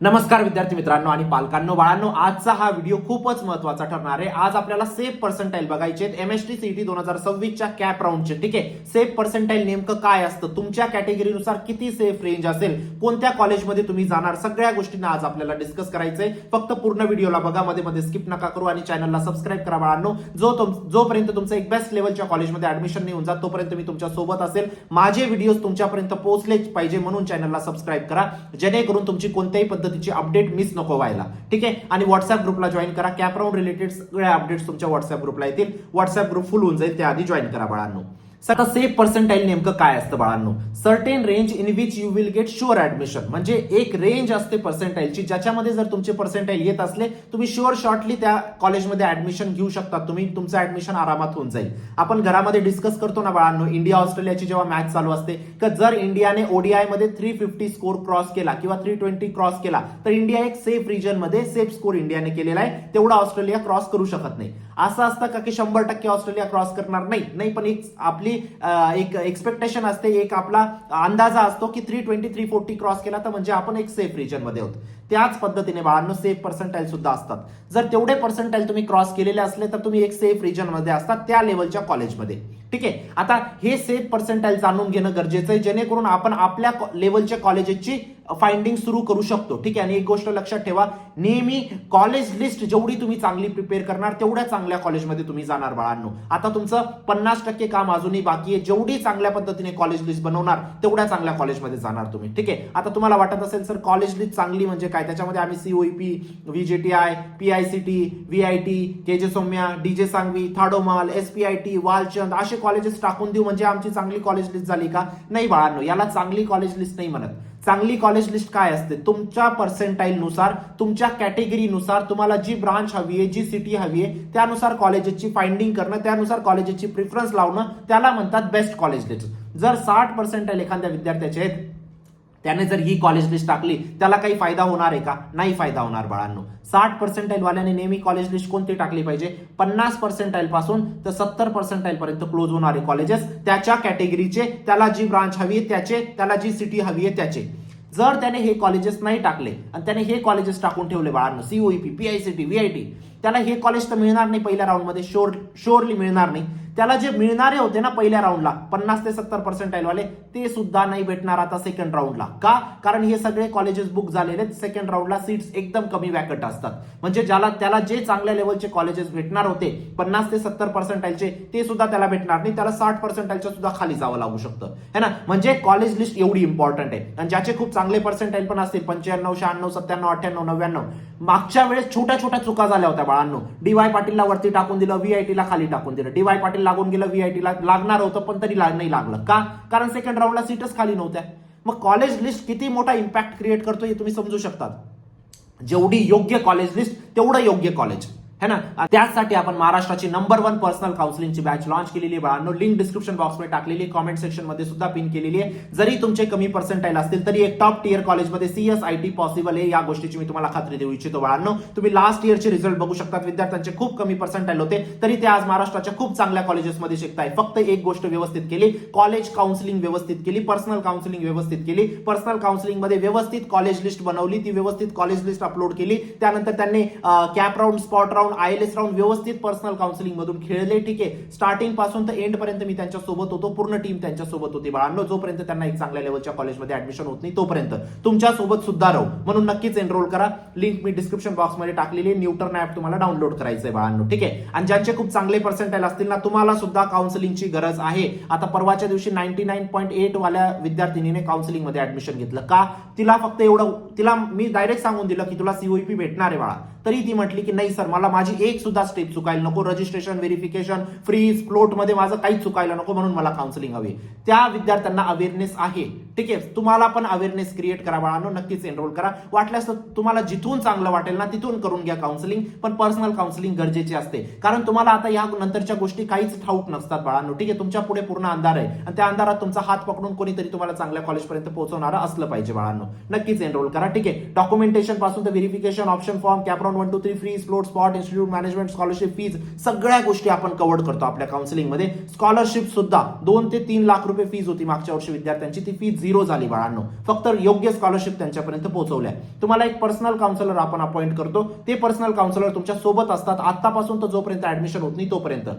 नमस्कार विद्यार्थी मित्रांनो आणि पालकांनो, बाळांनो, आजचा हा व्हिडिओ खूपच महत्त्वाचा ठरणार आहे. आज आपल्याला सेफ पर्सेंटाईल बघायचे आहेत एमएसटी सीईटी 2026 च्या कॅप राऊंडचे. ठीक आहे, सेफ पर्सेंटाईल नेमकं काय असतं, तुमच्या कॅटेगरीनुसार किती सेफ रेंज असेल, कोणत्या कॉलेजमध्ये तुम्ही जाणार, सगळ्या गोष्टींना आज आपल्याला डिस्कस करायचंय. फक्त पूर्ण व्हिडिओला बघा, मध्ये स्किप नका करू आणि चॅनलला सबस्क्राईब करा बाळांनो. जोपर्यंत तुमचं एक बेस्ट लेवलच्या कॉलेजमध्ये ऍडमिशन नाही होऊन जात तोपर्यंत मी तुमच्या सोबत असेल. माझे व्हिडिओज तुमच्यापर्यंत पोहोचले पाहिजे म्हणून चॅनलला सबस्क्राईब करा, जेणेकरून तुमची कोणत्याही पद्धतीची अपडेट मिस नको व्हायला. ठीक आहे, आणि व्हॉट्सअप ग्रुपला जॉईन करा. कॅप राऊंड रिलेटेड सगळ्या अपडेट्स तुमच्या व्हॉट्सअप ग्रुपला येतील. व्हॉट्सअप ग्रुप फुल होऊन जाईल, त्याआधी जॉईन करा बाळांनो. आता सेफ पर्सेंटाईल नेमकं काय असतं बाळांनो? Certain range in which you will get sure admission. म्हणजे एक रेंज असते पर्सेंटाईलची, ज्याच्यामध्ये जर तुमचे पर्सेंटाईल येत असले तुम्ही शुअर शॉर्टली त्या कॉलेजमध्ये ऍडमिशन घेऊ शकता. तुमचं ऍडमिशन आरामात होऊन जाईल. आपण घरामध्ये डिस्कस करतो ना बाळांनो, इंडिया ऑस्ट्रेलियाची जेव्हा मॅच चालू असते, की जर इंडियाने ओडीआय मध्ये 350 स्कोर क्रॉस केला किंवा 320 क्रॉस केला तर इंडिया एक सेफ रिजन मध्ये सेफ स्कोर इंडियाने केलेला आहे, तेवढा ऑस्ट्रेलिया क्रॉस करू शकत नाही. असं असतं का की 100% ऑस्ट्रेलिया क्रॉस करणार नाही, पण एक आपली एक एक्सपेक्टेशन असते, एक आपला अंदाजा असतो की 320 340 क्रॉस केला तर म्हणजे आपण एक सेफ रिजन मध्ये आहोत. त्याच पद्धतीने बाळांनो सेफ पर्सेंटाईल सुद्धा असतात. जर तेवढे पर्सेंटाईल तुम्ही क्रॉस केलेले असले तर तुम्ही एक सेफ रिजन मध्ये असतात त्या लेवलच्या कॉलेजमध्ये. ठीक आहे, आता हे सेफ पर्सेंटाईल जाणून घेणं गरजेचं आहे, जेणेकरून आपण आपल्या लेवलच्या कॉलेजेसची फाइंडिंग सुरू करू शकतो. ठीक आहे, आणि एक गोष्ट लक्षात ठेवा, नेहमी कॉलेज लिस्ट जेवढी तुम्ही चांगली प्रिपेअर करणार तेवढ्या चांगल्या कॉलेजमध्ये तुम्ही जाणार बाळांनो. आता तुमचं 50% काम अजूनही बाकी आहे. जेवढी चांगल्या पद्धतीने कॉलेज लिस्ट बनवणार तेवढ्या चांगल्या कॉलेजमध्ये जाणार तुम्ही. ठीक आहे, आता तुम्हाला वाटत असेल सर कॉलेज लिस्ट चांगली म्हणजे काय, त्याच्यामध्ये आम्ही COEP, VJTI, PICT, VIT, KJ Somaiya, DJ Sanghvi, Thadomal, SPIT, Walchand असे कॉलेजेस टाकून देऊ म्हणजे आमची चांगली कॉलेज लिस्ट झाली का? नाही बाळांनो, याला चांगली कॉलेज लिस्ट नाही म्हणत. चांगली कॉलेज लिस्ट काय असते? तुमच्या पर्सेंटाईल नुसार, तुमच्या कॅटेगरीनुसार तुम्हाला जी ब्रांच हवी आहे, जी सिटी हवी आहे, त्यानुसार कॉलेजेसची फाइंडिंग करणं, त्यानुसार कॉलेजेसची प्रिफरन्स लावणं, त्याला म्हणतात बेस्ट कॉलेज लिस्ट. जर 60 पर्सेंटाईल एखाद्या विद्यार्थ्याचे आहेत, त्याने जर ही कॉलेज लिस्ट टाकली त्याला काही फायदा होणार आहे का? नाही फायदा होणार बाळांनो. 60 पर्सेंटाईल वाल्याने नेहमी कॉलेज लिस्ट कोणती टाकली पाहिजे? 50 पर्सेंटाईल पासून तर 70 पर्सेंटाईल पर्यंत क्लोज होणारे कॉलेजेस, त्याच्या कॅटेगरीचे, त्याला जी ब्रांच हवी आहे त्याचे, त्याला जी सिटी हवी आहे त्याचे. जर त्याने हे कॉलेजेस नाही टाकले आणि त्याने हे कॉलेजेस टाकून ठेवले बाळांनो, सीओईपी, पीआयसीटी, व्हीआयटी, त्याला हे कॉलेज तर मिळणार नाही पहिल्या राऊंडमध्ये, शोरली मिळणार नाही. त्याला जे मिळणारे होते ना पहिल्या राऊंडला 50 ते 70 पर्सेंटाईल वाले, ते सुद्धा नाही भेटणार आता सेकंड राऊंडला. का? कारण हे सगळे कॉलेजेस बुक झालेले आहेत. सेकंड राऊंडला सीट्स एकदम कमी वॅकंट असतात. म्हणजे त्याला जे चांगल्या लेवलचे कॉलेजेस भेटणार होते 50 ते 70 पर्सेंटाईलचे, ते सुद्धा त्याला भेटणार नाही. त्याला 60 पर्सेंटाईलच्या सुद्धा खाली जावं लागू शकतं, है ना. म्हणजे कॉलेज लिस्ट एवढी इम्पॉर्टंट आहे. आणि ज्याचे खूप चांगले पर्सेंटाईल पण असतील, 95, 96, 97, 98, 99, मागच्या वेळेस छोट्या छोट्या चुका झाल्या होत्या बाळांनो. डीवाय पाटीलला वरती टाकून दिलं, व्हीआयटीला खाली टाकून दिलं. डीवाय पाटील लागून गेलं, व्हीआयटीला लागणार होतं पण तरी नाही लागलं. का? कारण सेकंड राऊंडला सीटच खाली नव्हत्या. मग कॉलेज लिस्ट किती मोठा इम्पॅक्ट क्रिएट करतो हे तुम्ही समजू शकता. जेवढी योग्य कॉलेज लिस्ट तेवढं योग्य कॉलेज, है ना. त्यासाठी आपण महाराष्ट्राची नंबर 1 पर्सनल काउन्सिलिंगची बॅच लॉन्च केलेली आहे बाळांनो. लिंक डिस्क्रिप्शन बॉक्समध्ये टाकलेली, कॉमेंट सेक्शन मध्ये सुद्धा पिन केलेली आहे. जरी तुमचे कमी पर्सेंटाईल असतील तरी एक टॉप टियर कॉलेजमध्ये सीएसआयटी पॉसिबल आहे, या गोष्टीची मी तुम्हाला खात्री देऊ इच्छितो बाळांनो. तुम्ही लास्ट इयरचे रिझल्ट बघू शकता. विद्यार्थ्यांचे खूप कमी पर्सेंटाईल होते तरी ते आज महाराष्ट्राच्या खूप चांगल्या कॉलेजेसमध्ये शिकताय. फक्त एक गोष्ट व्यवस्थित केली, कॉलेज काउन्सिलिंग व्यवस्थित केली, पर्सनल काउन्सिलिंग व्यवस्थित केली, पर्सनल काउन्सिलिंग मध्ये व्यवस्थित कॉलेज लिस्ट बनवली, ती व्यवस्थित कॉलेज लिस्ट अपलोड केली. त्यानंतर त्यांनी CAP round, spot round, ILS round व्यवस्थित पर्सनल काउन्सिलिंग मधून खेळले. ठीक आहे, स्टार्टिंग पासून तर एंड पर्यंत मी त्यांच्या सोबत होतो, पूर्ण टीम त्यांच्या सोबत होती बाळांनो. जोपर्यंत त्यांना एक चांगल्या लेवलच्या कॉलेजमध्ये ऍडमिशन होत नाही तोपर्यंत तुमच्या सोबत सुद्धा राहू. म्हणून नक्कीच एनरोल करा. लिंक मी डिस्क्रिप्शन बॉक्समध्ये टाकलेली आहे. न्यूटर्न ऍप तुम्हाला डाउनलोड करायचं आहे बाळांनो. ठीक आहे, आणि ज्यांचे खूप चांगले पर्सेंटाईल असतील ना, तुम्हाला सुद्धा काउन्सिलिंगची गरज आहे. आता परवाच्या दिवशी 99.8 वाल्या विद्यार्थिनीने काउन्सिलिंग मध्ये ऍडमिशन घेतलं. का? तिला मी डायरेक्ट सांगून दिलं की तुला सीओईपी भेटणार आहे बाळा, तरी ती म्हटली की नाही सर, मला माझी एक सुद्धा स्टेप चुकायला नको, रजिस्ट्रेशन, व्हेरिफिकेशन, फ्रीज, फ्लोट मध्ये माझं काहीच चुकायला नको, म्हणून मला काउन्सिलिंग हवी. त्या विद्यार्थ्यांना अवेअरनेस आहे. ठीक आहे, तुम्हाला पण अवेअरनेस क्रिएट करा बाळांनो. नक्कीच एनरोल करा. वाटल्यास तुम्हाला जिथून चांगलं वाटेल ना तिथून करून घ्या काउन्सिलिंग, पण पर्सनल काउन्सिलिंग गरजेची असते. कारण तुम्हाला आता या नंतरच्या गोष्टी काहीच ठाऊक नसतात बाळांनो. ठीक आहे, तुमच्या पुढे पूर्ण अंधार आहे आणि त्या अंधारात तुमचा हात पकडून कोणीतरी तुम्हाला चांगल्या कॉलेजपर्यंत पोहोचवणारं असलं पाहिजे बाळांनो. नक्कीच एनरोल करा. ठीक आहे, डॉक्युमेंटेशन पासून तर verification, option form, cap round 1 2 3, freeze, float, spot, institute management, scholarship, fees, सगळ्या गोष्टी आपण कव्हर करतो आपल्या काउन्सिलिंग मध्ये. स्कॉलरशिप सुद्धा 2 ते 3 लाख रुपये फीज होती मागच्या वर्षी विद्यार्थ्यांची, ती फीज झिरो झाली बाळांनो. फक्त योग्य स्कॉलरशिप त्यांच्यापर्यंत पोहोचवल्या. तुम्हाला एक पर्सनल काउन्सिलर आपण अपॉइंट करतो. ते पर्सनल काउन्सिलर तुमच्या सोबत असतात आतापासून तर जोपर्यंत ऍडमिशन होत नाही तोपर्यंत.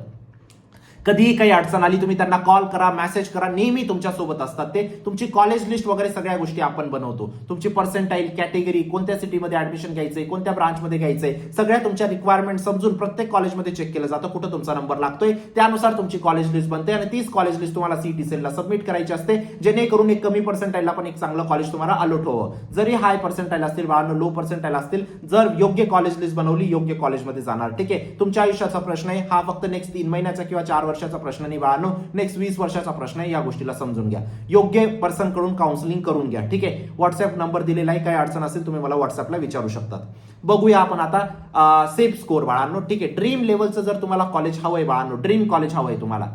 कधीही काही अडचण आली तुम्ही त्यांना कॉल करा, मेसेज करा, नेहमी तुमच्या सोबत असतात ते. तुमची कॉलेज लिस्ट वगैरे सगळ्या गोष्टी आपण बनवतो. तुमची पर्सेंटाईल, कॅटेगरी, कोणत्या सिटीमध्ये ऍडमिशन घ्यायचंय, कोणत्या ब्रांचमध्ये घ्यायचंय, सगळ्या तुमच्या रिक्वायरमेंट समजून प्रत्येक कॉलेजमध्ये चेक केलं जातं कुठं तुमचा नंबर लागतोय. त्यानुसार तुमची कॉलेज लिस्ट बनते आणि तीच कॉलेज लिस्ट तुम्हाला सीईटी सेलला सबमिट करायची असते, जेणेकरून एक कमी पर्सेंटाईलला पण एक चांगलं कॉलेज तुम्हाला अलॉट व्हावं. जरी हाय पर्सेंटाईल असतील बाळांनो, लो पर्सेंटाईल असतील, जर योग्य कॉलेज लिस्ट बनवली योग्य कॉलेजमध्ये जाणार. ठीक आहे. तुमच्या आयुष्याचा प्रश्न आहे हा, फक्त नेक्स्ट 3 महिन्याचा किंवा 4 वर्षाचा प्रश्न नाही बाळांनो, नेक्स्ट 20 वर्षाचा प्रश्न आहे. या गोष्टीला समजून घ्या. योग्य पर्सन कडून काउन्सिलिंग करून घ्या. ठीक आहे. व्हॉट्सअप नंबर दिलेला आहे. काही अडचण असेल तुम्ही मला व्हॉट्सअपला विचारू शकतात. बघूया आपण आता सेफ स्कोर बाळांनो. ठीक आहे. ड्रीम लेवलचं जर तुम्हाला कॉलेज हवंय बाळांनो, ड्रीम कॉलेज हवंय तुम्हाला.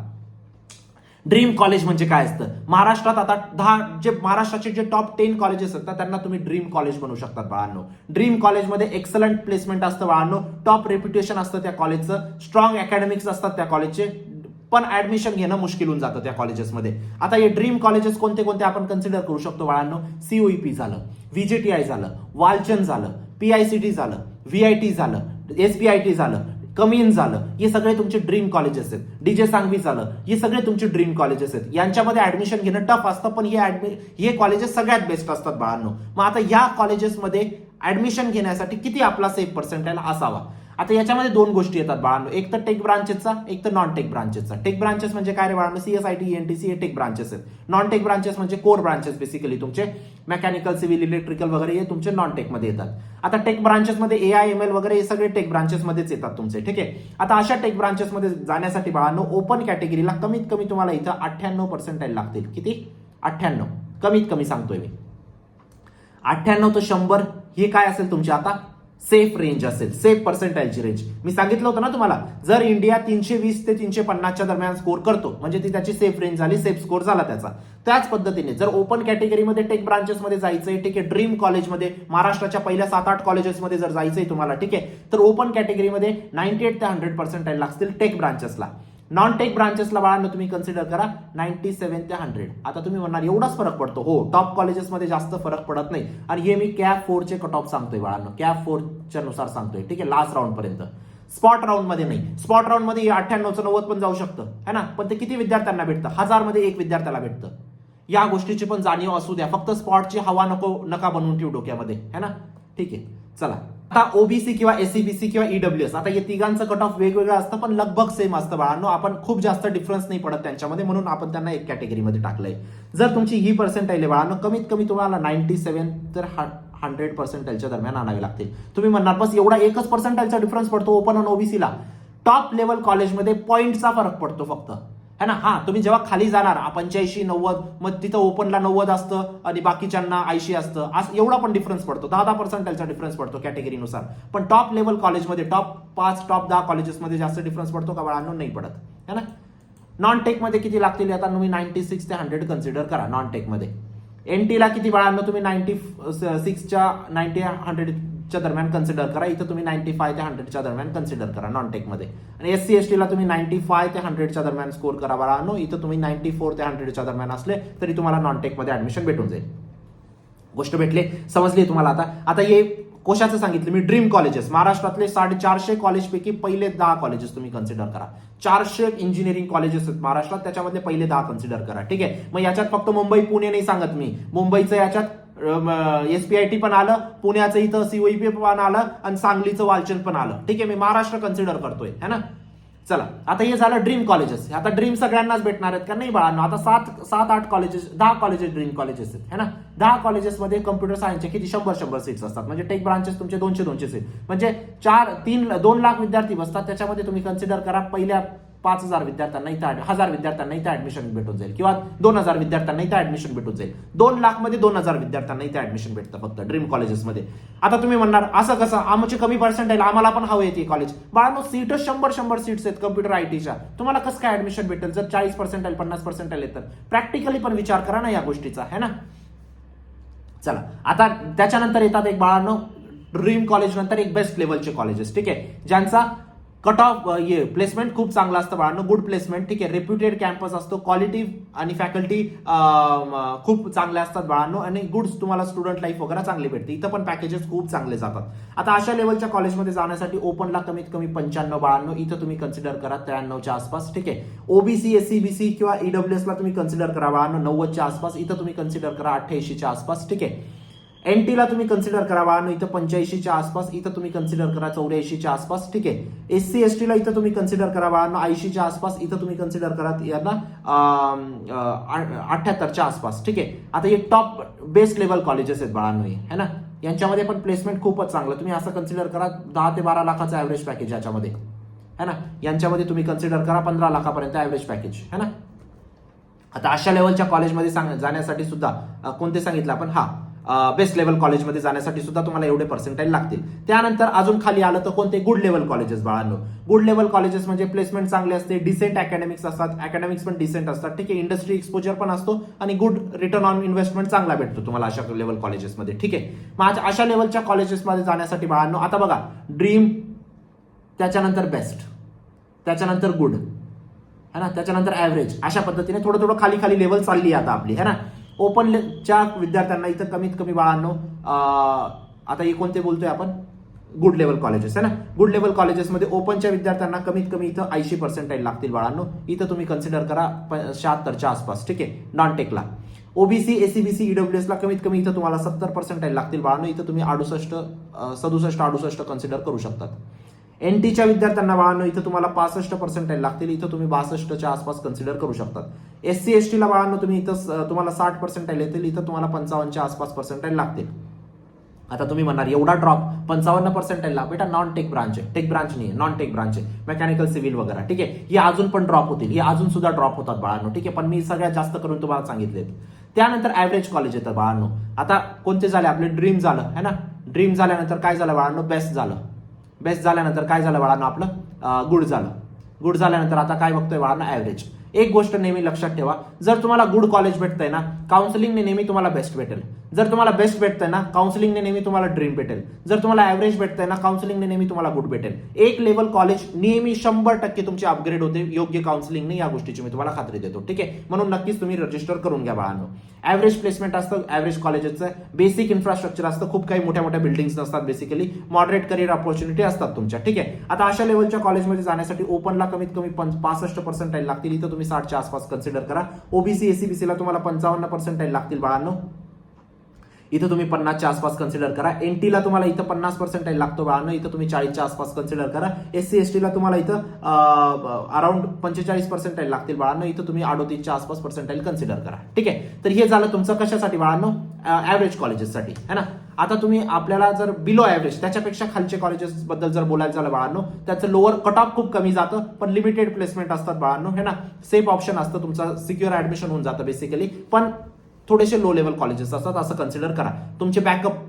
ड्रीम कॉलेज म्हणजे काय असतं? महाराष्ट्रात आता 10 जे महाराष्ट्राचे जे टॉप 10 कॉलेजेस असतात त्यांना तुम्ही ड्रीम कॉलेज बनवू शकतात बाळांनो. ड्रीम कॉलेजमध्ये एक्सलंट प्लेसमेंट असतं बाळांनो, टॉप रेप्युटेशन असतं त्या कॉलेजचं, स्ट्रॉंग अकॅडमिक्स असतात त्या कॉलेजचे, पण ऍडमिशन घेणं मुश्किल होऊन जातं त्या कॉलेजेसमध्ये. आता हे ड्रीम कॉलेजेस कोणते कोणते आपण कन्सिडर करू शकतो बाळांनो? सीओईपी झालं, व्हीजीटीआय झालं, वालचंद झालं, पीआयसीटी झालं, व्हीआयटी झालं, एसपीआयटी झालं, कमीन झालं. हे सगळे तुमचे ड्रीम कॉलेजेस आहेत. डीजे सांगवी झालं, हे सगळे तुमचे ड्रीम कॉलेजेस आहेत. यांच्यामध्ये ऍडमिशन घेणं टफ असतं, पण हे कॉलेजेस सगळ्यात बेस्ट असतात बाळांनो. मग आता या कॉलेजेसमध्ये ऍडमिशन घेण्यासाठी किती आपला सेफ पर्सेंटाईल असावा? आता याच्यामध्ये 2 गोष्टी येतात बाळांनो, एक तर टेक ब्रांचेसचा, एक तर नॉन टेक ब्रांचेसचा. टेक ब्रांचेस म्हणजे काय रे बाळांनो? सीएसआयटी, एनटीसी हे टेक ब्रांचेस आहेत. नॉन टेक ब्रांचेस म्हणजे कोर ब्रांचेस, बेसिकली तुमचे मेकॅनिकल, सिव्हिल, इलेक्ट्रिकल वगैरे हे तुमचे नॉन टेक मध्ये येतात. आता टेक ब्रांचेसमध्ये एआय, एमएल वगैरे हे सगळे टेक ब्रांचेसमध्येच येतात तुमचे. ठीक आहे. आता अशा टेक ब्रांचेसमध्ये जाण्यासाठी बाळांनो ओपन कॅटेगरीला कमीत कमी तुम्हाला इथं 98 पर्सेंटाईल लागतील. किती? 98. कमीत कमी सांगतोय मी. 98 ते 100 हे काय असेल तुमचे आता? सेफ रेंज असेल, सेफ पर्सेंटाईलची रेंज. मी सांगितलं होतं ना तुम्हाला, जर इंडिया 320 ते 350च्या दरम्यान स्कोर करतो म्हणजे ती त्याची सेफ रेंज झाली, सेफ स्कोर झाला त्याचा. त्याच पद्धतीने जर ओपन कॅटेगरीमध्ये टेक ब्रांचेसमध्ये जायचंय, ठीक आहे, ड्रीम कॉलेजमध्ये महाराष्ट्राच्या पहिल्या 7-8 कॉलेजेसमध्ये जर जायचंय तुम्हाला, ठीक आहे, तर ओपन कॅटेगरीमध्ये 98 ते 100 पर्सेंटाईल लागतील टेक ब्रांचेसला. नॉन टेक ब्रांचेसला बाळांनो तुम्ही कन्सिडर करा 97 ते 100. आता तुम्ही म्हणणार एवढाच फरक पडतो. हो, टॉप कॉलेजेसमध्ये जास्त फरक पडत नाही. आणि हे मी कॅप 4 चे कट ऑफ सांगतोय बाळांनो, कॅप 4 च्या नुसार सांगतोय. ठीक आहे. लास्ट राऊंड पर्यंत, स्पॉट राऊंड मध्ये नाही. स्पॉट राऊंड मध्ये 98 90 पण जाऊ शकतं है ना, पण ते किती विद्यार्थ्यांना भेटतं? 1000 मध्ये 1 विद्यार्थ्याला भेटतं. या गोष्टीची पण जाणीव असू द्या. फक्त स्पॉटची हवा नका बनवून ठेवू डोक्यामध्ये है ना. ठीक आहे. चला, आता ओबीसी किंवा एससीबीसी किंवा ईडब्ल्यूएस, आता या तिघांचं कट ऑफ वेगवेगळं असतं पण लगभग सेम असतं बाळांनो. आपण खूप जास्त डिफरन्स नाही पडत त्यांच्यामध्ये, म्हणून आपण त्यांना एक कॅटेगरीमध्ये टाकलंय. जर तुमची ही पर्सेंटाईल आहे बाळांनो, कमीत कमी तुम्हाला 97 तर 100 पर्सेंटाईलच्या दरम्यान आणावी लागतील. तुम्ही म्हणणार बस एवढा एकच पर्सेंटाईलचा डिफरन्स पडतो ओपन आणि ओबीसीला? टॉप लेवल कॉलेजमध्ये पॉईंटचा फरक पडतो फक्त है ना. हा, तुम्ही जेव्हा खाली जाणार 85 90, मग तिथं ओपनला 90 असतं आणि बाकीच्यांना 80 असतं. एवढा पण डिफरन्स पडतो, 10 पर्सेंटाईलचा डिफरन्स पडतो कॅटेगरीनुसार. पण टॉप लेवल कॉलेजमध्ये, टॉप 5 टॉप 10 कॉलेजेसमध्ये जास्त डिफरन्स पडतो का बाळांनो? नाही पडत है ना. नॉन टेकमध्ये किती लागतील आता तुम्ही 96 ते 100 कन्सिडर करा नॉन टेकमध्ये. एनटीला किती बाळांनो? तुम्ही 96च्या 90-100च्या दरम्यान कन्सिडर करा. इथं तुम्ही 95 ते 100च्या दरम्यान कन्सिडर करा नॉन टेकमध्ये. आणि एससी एसटीला तुम्ही 95 ते 100च्या दरम्यान स्कोर करा बाळांनो. इथं तुम्ही 94 ते 100च्या दरम्यान असले तरी तुम्हाला नॉन टेकमध्ये ऍडमिशन भेटून जाईल. गोष्ट भेटले, समजली तुम्हाला आता. आता हे कशाचं सांगितलं मी? Dream colleges. महाराष्ट्रातले 450 कॉलेजपैकी पहिले 10 कॉलेजेस तुम्ही कन्सिडर करा. 400 इंजिनिअरिंग कॉलेजेस आहेत महाराष्ट्रात, त्याच्यामधले पहिले 10 कन्सिडर करा. ठीक आहे. मग याच्यात फक्त मुंबई पुणे नाही सांगत मी, मुंबईचं याच्यात एसपीआयटी पण आलं, पुण्याचं इथं सीओईपी पण आलं आणि सांगलीचं वालचंद पण आलं. ठीक आहे. मी महाराष्ट्र कन्सिडर करतोय है ना. चला, आता हे झालं ड्रीम कॉलेजेस. आता ड्रीम सगळ्यांनाच भेटणार आहेत का? नाही बाळांनो. आता 7-8 कॉलेजेस, 10 कॉलेजेस ड्रीम कॉलेजेस आहेत है ना. 10 कॉलेजेसमध्ये कम्प्युटर सायन्सचे किती 100 सीट्स असतात. म्हणजे टेक ब्रांचेस तुमचे 200 सीट, म्हणजे 2 लाख विद्यार्थी बसतात. त्याच्यामध्ये तुम्ही कन्सिडर करा पहिल्या 5000 विद्यार्थ्यांना इथं 1000 विद्यार्थ्यांना इथं ऍडमिशन भेटून जाईल, किंवा 2000 विद्यार्थ्यांना इथं ऍडमिशन भेटून जाईल. 2 लाख मध्ये 2000 विद्यार्थ्यांना इथं ऍडमिशन भेटतं फक्त ड्रीम कॉलेजेसमध्ये. आता तुम्ही म्हणणार असं कसं? आमची कमी पर्सेंटाईल, आम्हाला पण हवं येते कॉलेज. बाळांनो, सीट 100 सीट्स आहेत कम्प्युटर आयटीच्या. तुम्हाला कसं काय ऍडमिशन भेटेल जर 40 पर्सेंटाईल 50 पर्सेंटाईल येतात? प्रॅक्टिकली पण विचार करा ना या गोष्टीचा है ना. चला, आता त्याच्यानंतर येतात एक बाळांनो ड्रीम कॉलेज नंतर एक बेस्ट लेवलचे कॉलेजेस. ठीक आहे, ज्यांचा कट ऑफ ये प्लेसमेंट खूप चांगलं असतं बाळांनो, गुड प्लेसमेंट, ठीक आहे. रेप्युटेड कॅम्पस असतो, क्वालिटी आणि फॅकल्टी खूप चांगले असतात बाळांनो, आणि गुड तुम्हाला स्टुडंट लाईफ वगैरे चांगली भेटते. इथं पण पॅकेजेस खूप चांगले जातात. आता अशा लेवलच्या कॉलेजमध्ये जाण्यासाठी ओपनला कमीत कमी 95 बाळांनो, इथं तुम्ही कन्सिडर करा 93च्या आसपास, ठीक आहे. ओबीसी, एससी, बीसी किंवा ईडब्ल्यूएस ला तुम्ही कन्सिडर करा बाळांनो 90च्या आसपास, इथं तुम्ही कन्सिडर करा 88च्या आसपास, ठीक आहे. एनटीला तुम्ही कन्सिडर करा बाळांनो इथं 85च्या आसपास, इथं तुम्ही कन्सिडर करा 84च्या आसपास, ठीक आहे. एससी एसटीला इथं तुम्ही कन्सिडर करा बाळांनो 80च्या आसपास, इथं तुम्ही कन्सिडर करा यांना 78च्या आसपास, ठीक आहे. आता हे टॉप बेस्ट लेवल कॉलेजेस आहेत बाळांनो, है ना. यांच्यामध्ये पण प्लेसमेंट खूपच चांगलं, तुम्ही असं कन्सिडर करा 10 ते 12 लाखाचं ॲव्हरेज पॅकेज याच्यामध्ये, है ना. यांच्यामध्ये तुम्ही कन्सिडर करा 15 लाखापर्यंत ॲव्हरेज पॅकेज, है ना. आता अशा लेवलच्या कॉलेजमध्ये जाण्यासाठी सुद्धा कोणते सांगितलं आपण, बेस्ट लेवल कॉलेजमध्ये जाण्यासाठी सुद्धा तुम्हाला एवढे पर्सेंटाईल लागतील. त्यानंतर अजून खाली आलं तर कोणते गुड लेवल कॉलेजेस बाळांनो. गुड लेवल कॉलेजेस म्हणजे प्लेसमेंट चांगले असते, डिसेंट अकॅडमिक्स असतात, अकॅडमिक्स पण डिसेंट असतात, ठीक आहे. इंडस्ट्री एक्सपोजर पण असतो आणि गुड रिटर्न ऑन इन्व्हेस्टमेंट चांगला भेटतो तुम्हाला अशा लेवल कॉलेजेसमध्ये, ठीक आहे. मग अशा लेवलच्या कॉलेजेसमध्ये जाण्यासाठी बाळांनो आता बघा, ड्रीम, त्याच्यानंतर बेस्ट, त्याच्यानंतर गुड, है ना, त्याच्यानंतर ॲव्हरेज, अशा पद्धतीने थोडं थोडं खाली खाली लेवल चालली आता आपली, है ना. ओपनच्या विद्यार्थ्यांना इथं कमीत कमी बाळांनो आता हे कोणते बोलतोय आपण, गुड लेवल कॉलेजेस, है ना. गुड लेवल कॉलेजेसमध्ये ओपनच्या विद्यार्थ्यांना कमीत कमी इथं 80% लागतील बाळांनो, इथं तुम्ही कन्सिडर करा 76च्या आसपास, ठीक आहे. नॉन टेकला ओबीसी, एसीबीसी, ईडब्ल्यूएस ला कमीत कमी इथं तुम्हाला 70% लागतील बाळांनो, इथं तुम्ही 67 कन्सिडर करू शकतात. एनटीच्या विद्यार्थ्यांना बाळांनो इथं तुम्हाला 65% लागतील, इथं तुम्ही 62च्या आसपास कन्सिडर करू शकतात. एससी एसटीला बाळांनो तुम्ही इथं तुम्हाला 60% येतील, इथं तुम्हाला 55च्या आसपास पर्सेंटाईल लागतील. आता तुम्ही म्हणणार एवढा ड्रॉप 55% बेटा, नॉन टेक ब्रांच आहे, टेक ब्रांच नाही, नॉन टेक ब्रांच आहे, मेकॅनिकल सिव्हिल वगैरे, ठीक आहे. हे अजून पण ड्रॉप होतील, हे अजून सुद्धा ड्रॉप होतात बाळांनो, ठीक आहे. पण मी सगळ्यात जास्त करून तुम्हाला सांगितले. त्यानंतर ॲव्हरेज कॉलेज येतं बाळांनो. आता कोणते झाले आपले, ड्रीम झालं, है ना. ड्रीम झाल्यानंतर काय झालं बाळांनो, बेस्ट झालं. बेस्ट झाल्यानंतर काय झालं बाळांनो आपलं, गुड झालं. गुड झाल्यानंतर आता काय बघतोय बाळांनो, ॲव्हरेज. एक गोष्ट नेहमी लक्षात ठेवा, जर तुम्हाला गुड कॉलेज भेटतंय ना, काउन्सिलिंगने नेहमी तुम्हाला बेस्ट भेटेल. जर तुम्हाला बेस्ट भेटतंय ना, काउन्सिलिंगने नेहमी तुम्हाला ड्रीम भेटेल. जर तुम्हाला ॲव्हरेज भेटतंय ना, काउन्सिलिंगने नेहमी तुम्हाला गुड भेटेल. एक लेवल कॉलेज नेहमी 100% तुमची अपग्रेड होते योग्य काउन्सिलिंगने, या गोष्टीची मी तुम्हाला खात्री देतो, ठीक आहे. म्हणून नक्कीच तुम्ही रजिस्टर करून घ्या बाळांनो. ॲव्हरेज प्लेसमेंट असतं ॲव्हरेज कॉलेजेसचं, बेसिक इन्फ्रास्ट्रक्चर असतं, खूप काही मोठ्या मोठ्या बिल्डिंग्स नसतात, बेसिकली मॉडरेट करिअर ऑपॉर्च्युनिटी असतात तुमच्या, ठीक आहे. आता अशा लेवलच्या कॉलेजमध्ये जाण्यासाठी ओपनला कमीत कमी 65% लागतील, इथं तुम्ही 60च्या आसपास कन्सिडर करा. ओबीसी, एसीबीसीला तुम्हाला 55% लागतील बाळांनो, इथं तुम्ही 50च्या आसपास कन्सिडर करा. एनटीला तुम्हाला इथं 50% लागतो बाळांनो, इथं तुम्ही 40च्या आसपास कन्सिडर करा. एससी एसटीला तुम्हाला इथं अराउंड 45% लागतील बाळांनो, इथं तुम्ही 38च्या आसपास पर्सेंटाईल कन्सिडर करा, ठीक आहे. तर हे झालं तुमचं कशासाठी बाळांनो, ॲव्हरेज कॉलेजेससाठी, है ना. आता तुम्ही आपल्याला जर बिलो ॲव्हरेज त्याच्यापेक्षा खालचे कॉलेजेस बद्दल जर बोलायचं झालं बाळांनो, त्याचं लोअर कट ऑफ खूप कमी जातं, पण लिमिटेड प्लेसमेंट असतात बाळांनो, है ना. सेफ ऑप्शन असतं, तुमचं सिक्युअर ऍडमिशन होऊन जातं बेसिकली, पण थोडेसे लो लेवल कॉलेजेस असतात, असं कन्सिडर करा. तुमचे बॅकअप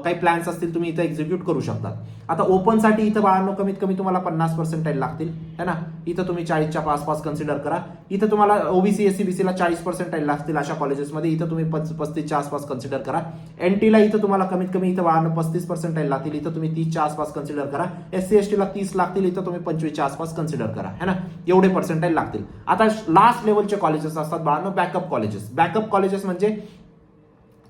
काही प्लॅन्स असतील तुम्ही इथं एक्झिक्यूट करू शकता. आता ओपनसाठी इथं बाळांनो कमीत कमी तुम्हाला 50% लागतील, है ना. इथं तुम्ही 40च्या आसपास कन्सिडर करा. इथं तुम्हाला ओबीसी, एसीबीसीला 40% लागतील अशा कॉलेजेसमध्ये, इथं तुम्ही 35च्या आसपास कन्सिडर करा. एनटीला इथं तुम्हाला कमीत कमी इथं बाळांनो 35% लागतील, इथं तुम्ही 30च्या आसपास कन्सिडर करा. एससी एसटीला 30 लागतील, इथं तुम्ही 25च्या आसपास कन्सिडर करा, है ना. एवढे पर्सेंटाईल लागतील. आता लास्ट लेवलचे कॉलेजेस असतात बाळांनो, बॅकअप कॉलेजेस. बॅकअप कॉलेजेस म्हणजे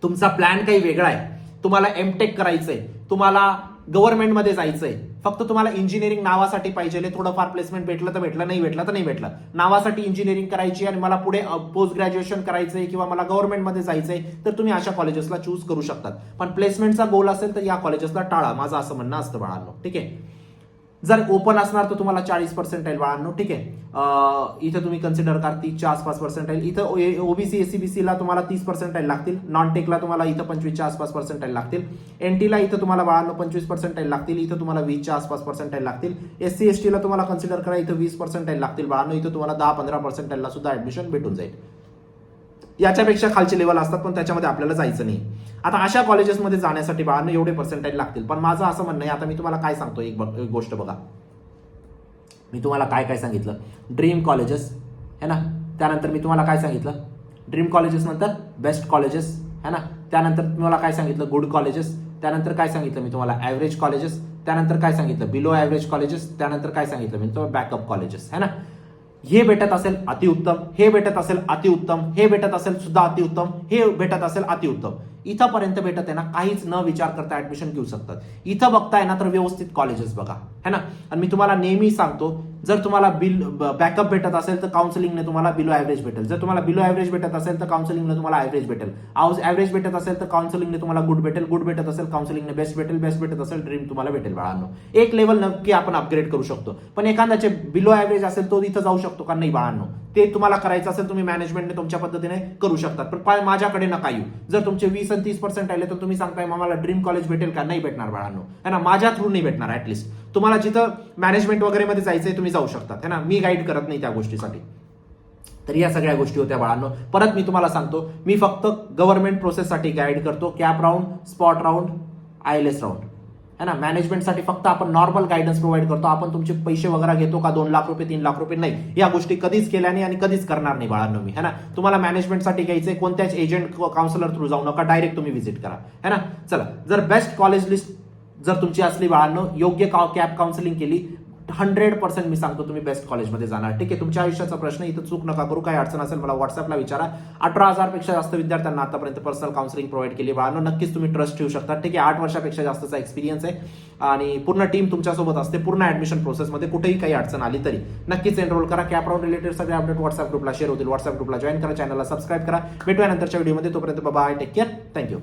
तुमचा प्लॅन काही वेगळा आहे, तुम्हाला एमटेक करायचंय, तुम्हाला गव्हर्नमेंटमध्ये जायचंय, फक्त तुम्हाला इंजिनिअरिंग नावासाठी पाहिजे, थोडंफार प्लेसमेंट भेटलं तर भेटलं, नाही भेटलं तर नाही भेटलं, नावासाठी इंजिनिअरिंग करायची आणि मला पुढे पोस्ट ग्रॅज्युएशन करायचंय किंवा मला गव्हर्नमेंटमध्ये जायचंय, तर तुम्ही अशा कॉलेजेसला चूज करू शकतात. पण प्लेसमेंटचा गोल असेल तर या कॉलेजेसला टाळा, माझं असं म्हणणं असतं बाळांनो, ठीक आहे. जर ओपन असणार तर तुम्हाला 40% बाळांनो, ठीक आहे. इथं तुम्ही कन्सिडर करा 30च्या आसपास पर्सेंटाईल. इथं ओबीसी, एसीबीसीला तुम्हाला 30% लागतील. नॉन टेकला तुम्हाला इथं 25च्या आसपास पर्सेंटाईल लागतील. एनटीला इथं तुम्हाला बाळांनो 25% लागतील, इथं तुम्हाला 20च्या आसपास पर्सेंटाईल लागतील. एससी एसटीला तुम्हाला कन्सिडर करा इथं 20% लागतील बाळांनो, इथं तुम्हाला 10-15% सुद्धा ऍडमिशन भेटून जाईल. याच्यापेक्षा खालचे लेवल असतात, पण त्याच्यामध्ये आपल्याला जायचं नाही. आता अशा कॉलेजेसमध्ये जाण्यासाठी बाळांनो एवढे पर्सेंटाईल लागतील. पण माझं असं म्हणणं आहे, आता मी तुम्हाला काय सांगतो, एक गोष्ट बघा, मी तुम्हाला काय काय सांगितलं, ड्रीम कॉलेजेस, है ना. त्यानंतर मी तुम्हाला काय सांगितलं, ड्रीम कॉलेजेस नंतर बेस्ट कॉलेजेस, है ना. त्यानंतर तुम्हाला काय सांगितलं, गुड कॉलेजेस, त्यानंतर काय सांगितलं मी तुम्हाला, ॲव्हरेज कॉलेजेस, त्यानंतर काय सांगितलं, बिलो ॲव्हरेज कॉलेजेस, त्यानंतर काय सांगितलं मी तुम्हाला, बॅकअप कॉलेजेस, है ना. हे भेटत असेल अतिउत्तम, हे भेटत असेल अतिउत्तम, हे भेटत असेल सुद्धा अतिउत्तम, हे भेटत असेल अतिउत्तम. इथंपर्यंत भेटत आहे ना, काहीच न विचार करता ऍडमिशन घेऊ शकतात. इथं बघताय ना तर व्यवस्थित कॉलेजेस बघा, है ना. आणि मी तुम्हाला नेहमी सांगतो, जर तुम्हाला बॅकअप भेटत असेल तर काउन्सिलिंगने तुम्हाला बिलो ॲव्हरेज भेटेल. जर तुम्हाला बिलो ॲव्हरेज भेटत असेल तर काउन्सिलिंगने तुम्हाला ॲव्हरेज भेटेल. ॲव्हरेज भेटत असेल तर काउन्सिलिंगने तुम्हाला गुड भेटेल. गुड भेटत असेल काउन्सिलिंगने बेस्ट भेटेल. बेस्ट भेटत असेल ड्रीम तुम्हाला भेटेल. बाळांनो, एक लेवल नक्की आपण अपग्रेड करू शकतो. पण एखाद्याचे बिलो ॲव्हरेज असेल तो इथं जाऊ शकतो का? नाही बाळांनो. ते तुम्हाला करायचं असेल तुम्ही मॅनेजमेंटने तुमच्या पद्धतीने करू शकतात. पण माझ्याकडे नका येऊ. जर तुमचे 20 आणि 30% आले तर तुम्ही सांगताय मला ड्रीम कॉलेज भेटेल का? नाही भेटणार बाळांनो, है ना. माझ्या थ्रू नाही भेटणार. ऍटलिस्ट तुम्हाला जिथं मॅनेजमेंट वगैरे मध्ये जायचंय तुम्ही जाऊ शकतात, है ना. मी गाईड करत नाही त्या गोष्टीसाठी. तर या सगळ्या गोष्टी होत्या बाळांनो. परत मी तुम्हाला सांगतो, मी फक्त गव्हर्नमेंट प्रोसेससाठी गाईड करतो. Cap round, spot round, ILS round, है ना. मॅनेजमेंटसाठी फक्त आपण नॉर्मल गायडन्स प्रोव्हाइड करतो. आपण तुमचे पैसे वगैरे घेतो का 2 लाख रुपये 3 लाख रुपये? नाही. या गोष्टी कधीच केल्या नाही आणि कधीच करणार नाही बाळांनो मी, है ना. तुम्हाला मॅनेजमेंटसाठी घ्यायचंय कोणत्याच एजंट काउन्सिलर थ्रू जाऊ नका, डायरेक्ट तुम्ही व्हिजिट करा, है ना. चला, जर बेस्ट कॉलेज लिस्ट जर तुमची असली बाळांनो, योग्य कॅप काउन्सिलिंग केली, 100% मी सांगतो तुम्ही बेस्ट कॉलेजमध्ये जाणार. ठीक आहे. तुमच्या आयुष्याचा प्रश्न, इथं चूक नका करू. काही अडचण असेल मला व्हॉट्सअपला विचारा. 18,000 पेक्षा जास्त विद्यार्थ्यांना आतापर्यंत पर्सनल काउन्सिलिंग प्रोव्हाइड केली बाळांनो. नक्कीच तुम्ही ट्रस्ट ठेवू शकता. ठीक आहे. 8 वर्षापेक्षा जास्तचा एक्सपिरियन्स आहे आणि पूर्ण टीम तुमच्यासोबत असते पूर्ण ऍडमिशन प्रोसेसमध्ये. कुठेही काही अडचण आली तरी नक्कीच एनरोल करा. कॅप राऊंड रिलेटेड सगळे अपडेट व्हॉट्सअप ग्रुपला शेअर होतील. व्हॉट्सअप ग्रुपला जॉईन करा, चॅनलला सबस्क्राईब करा. भेटूया नंतरच्या व्हिडिओमध्ये. तोपर्यंत बाय, टेक केअर, थँक्यू.